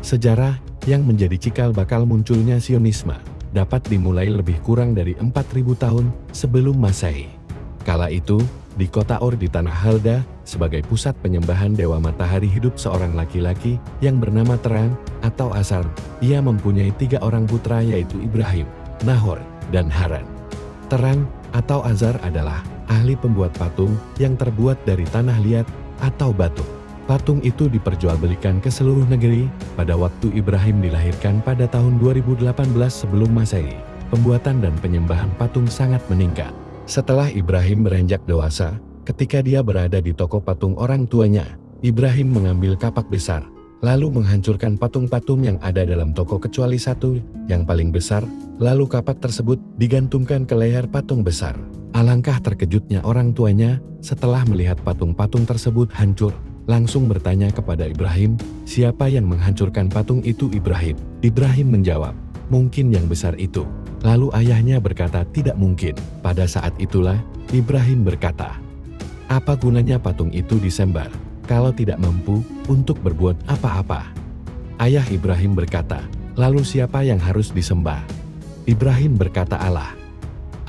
Sejarah yang menjadi cikal bakal munculnya Zionisme dapat dimulai lebih kurang dari 4.000 tahun sebelum Masehi. Kala itu, di kota Ur di tanah Halda, sebagai pusat penyembahan dewa matahari hidup seorang laki-laki yang bernama Terang atau Azar. Ia mempunyai 3 orang putra yaitu Ibrahim, Nahor, dan Haran. Terang atau Azar adalah ahli pembuat patung yang terbuat dari tanah liat atau batu. Patung itu diperjualbelikan ke seluruh negeri. Pada waktu Ibrahim dilahirkan pada tahun 2018 sebelum Masehi, pembuatan dan penyembahan patung sangat meningkat. Setelah Ibrahim beranjak dewasa, ketika dia berada di toko patung orang tuanya, Ibrahim mengambil kapak besar, lalu menghancurkan patung-patung yang ada dalam toko kecuali satu, yang paling besar, lalu kapak tersebut digantungkan ke leher patung besar. Alangkah terkejutnya orang tuanya setelah melihat patung-patung tersebut hancur. Langsung bertanya kepada Ibrahim, siapa yang menghancurkan patung itu Ibrahim? Ibrahim menjawab, mungkin yang besar itu. Lalu ayahnya berkata tidak mungkin. Pada saat itulah, Ibrahim berkata, apa gunanya patung itu disembah, kalau tidak mampu untuk berbuat apa-apa? Ayah Ibrahim berkata, lalu siapa yang harus disembah? Ibrahim berkata Allah.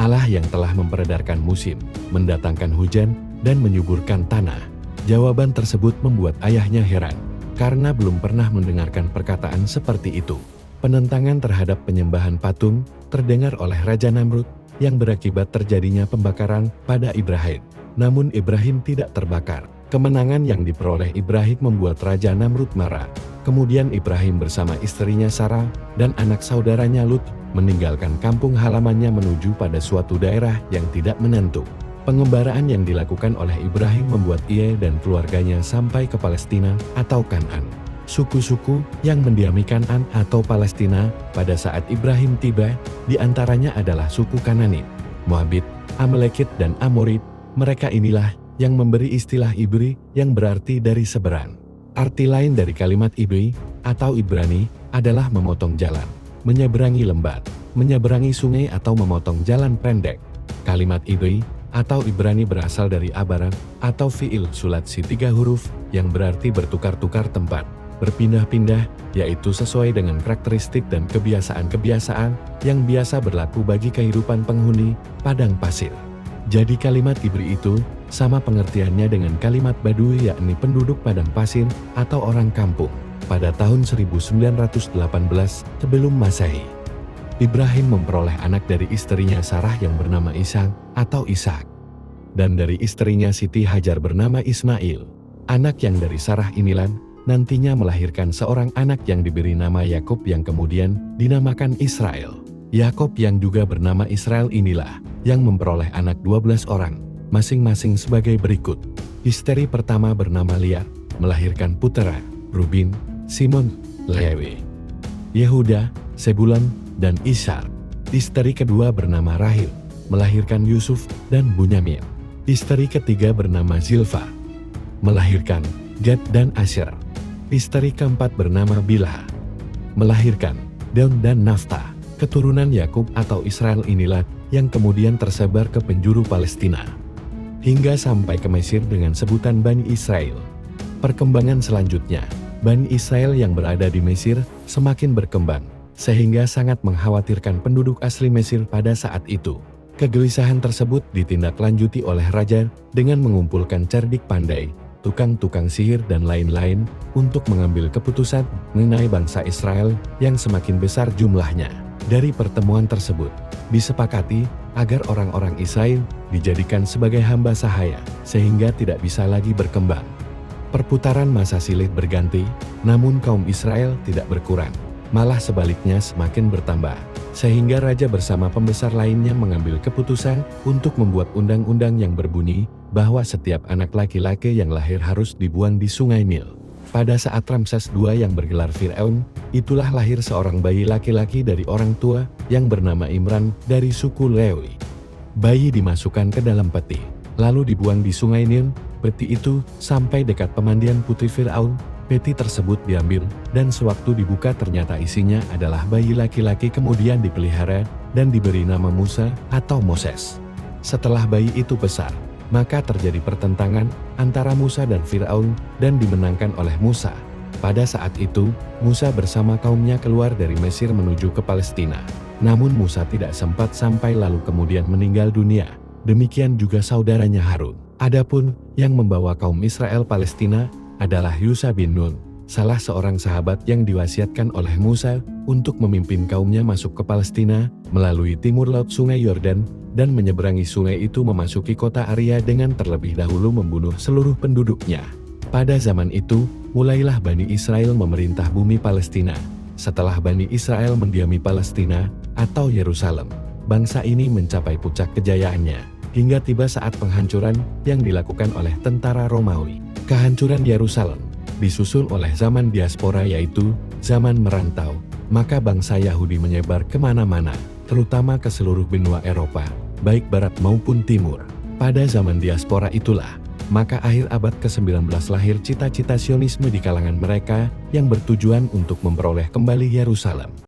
Allah yang telah memperedarkan musim, mendatangkan hujan, dan menyuburkan tanah. Jawaban tersebut membuat ayahnya heran, karena belum pernah mendengarkan perkataan seperti itu. Penentangan terhadap penyembahan patung terdengar oleh Raja Namrud, yang berakibat terjadinya pembakaran pada Ibrahim. Namun Ibrahim tidak terbakar. Kemenangan yang diperoleh Ibrahim membuat Raja Namrud marah. Kemudian Ibrahim bersama istrinya Sarah dan anak saudaranya Lut meninggalkan kampung halamannya menuju pada suatu daerah yang tidak menentu. Pengembaraan yang dilakukan oleh Ibrahim membuat ia dan keluarganya sampai ke Palestina atau Kan'an. Suku-suku yang mendiami Kan'an atau Palestina pada saat Ibrahim tiba, diantaranya adalah suku Kananit, Moabit, Amalekit dan Amorit. Mereka inilah yang memberi istilah Ibri yang berarti dari seberang. Arti lain dari kalimat Ibri atau Ibrani adalah memotong jalan, menyeberangi lembah, menyeberangi sungai atau memotong jalan pendek. Kalimat Ibri atau Ibrani berasal dari abaran atau fi'il sulatsi 3 huruf yang berarti bertukar-tukar tempat, berpindah-pindah, yaitu sesuai dengan karakteristik dan kebiasaan-kebiasaan yang biasa berlaku bagi kehidupan penghuni padang pasir. Jadi kalimat Ibri itu sama pengertiannya dengan kalimat Badui, yakni penduduk padang pasir atau orang kampung. Pada tahun 1918 sebelum Masehi, Ibrahim memperoleh anak dari istrinya Sarah yang bernama Ishak atau Ishak, dan dari istrinya Siti Hajar bernama Ismail. Anak yang dari Sarah inilah nantinya melahirkan seorang anak yang diberi nama Yakub yang kemudian dinamakan Israel. Yakub yang juga bernama Israel inilah yang memperoleh anak 12 orang, masing-masing sebagai berikut. Istri pertama bernama Lia, melahirkan putra, Rubin, Simon, Lewi, Yehuda, Sebulan, dan Ishar. Istri kedua bernama Rahil, melahirkan Yusuf dan Bunyamin. Istri ketiga bernama Zilfa, melahirkan Gad dan Asher. Istri keempat bernama Bilha, melahirkan Daun dan Nafta. Keturunan Yakub atau Israel inilah yang kemudian tersebar ke penjuru Palestina, hingga sampai ke Mesir dengan sebutan Bani Israel. Perkembangan selanjutnya, Bani Israel yang berada di Mesir semakin berkembang, sehingga sangat mengkhawatirkan penduduk asli Mesir pada saat itu. Kegelisahan tersebut ditindaklanjuti oleh raja dengan mengumpulkan cerdik pandai, tukang-tukang sihir dan lain-lain untuk mengambil keputusan mengenai bangsa Israel yang semakin besar jumlahnya. Dari pertemuan tersebut, disepakati agar orang-orang Israel dijadikan sebagai hamba sahaya, sehingga tidak bisa lagi berkembang. Perputaran masa silih berganti, namun kaum Israel tidak berkurang, malah sebaliknya semakin bertambah, sehingga raja bersama pembesar lainnya mengambil keputusan untuk membuat undang-undang yang berbunyi bahwa setiap anak laki-laki yang lahir harus dibuang di Sungai Nil. Pada saat Ramses II yang bergelar Fir'aun, itulah lahir seorang bayi laki-laki dari orang tua yang bernama Imran dari suku Lewi. Bayi dimasukkan ke dalam peti, lalu dibuang di Sungai Nil. Peti itu sampai dekat pemandian putri Fir'aun. Peti tersebut diambil, dan sewaktu dibuka ternyata isinya adalah bayi laki-laki, kemudian dipelihara dan diberi nama Musa atau Moses. Setelah bayi itu besar, maka terjadi pertentangan antara Musa dan Fir'aun dan dimenangkan oleh Musa. Pada saat itu, Musa bersama kaumnya keluar dari Mesir menuju ke Palestina. Namun Musa tidak sempat sampai lalu kemudian meninggal dunia. Demikian juga saudaranya Harun. Adapun yang membawa kaum Israel Palestina adalah Yusha bin Nun, salah seorang sahabat yang diwasiatkan oleh Musa untuk memimpin kaumnya masuk ke Palestina melalui timur laut Sungai Yordan dan menyeberangi sungai itu memasuki kota Arya dengan terlebih dahulu membunuh seluruh penduduknya. Pada zaman itu, mulailah Bani Israel memerintah bumi Palestina. Setelah Bani Israel mendiami Palestina atau Yerusalem, bangsa ini mencapai puncak kejayaannya, hingga tiba saat penghancuran yang dilakukan oleh tentara Romawi. Kehancuran Yerusalem disusul oleh zaman diaspora yaitu zaman merantau, maka bangsa Yahudi menyebar kemana-mana, terutama ke seluruh benua Eropa, baik barat maupun timur. Pada zaman diaspora itulah, maka akhir abad ke-19 lahir cita-cita Sionisme di kalangan mereka yang bertujuan untuk memperoleh kembali Yerusalem.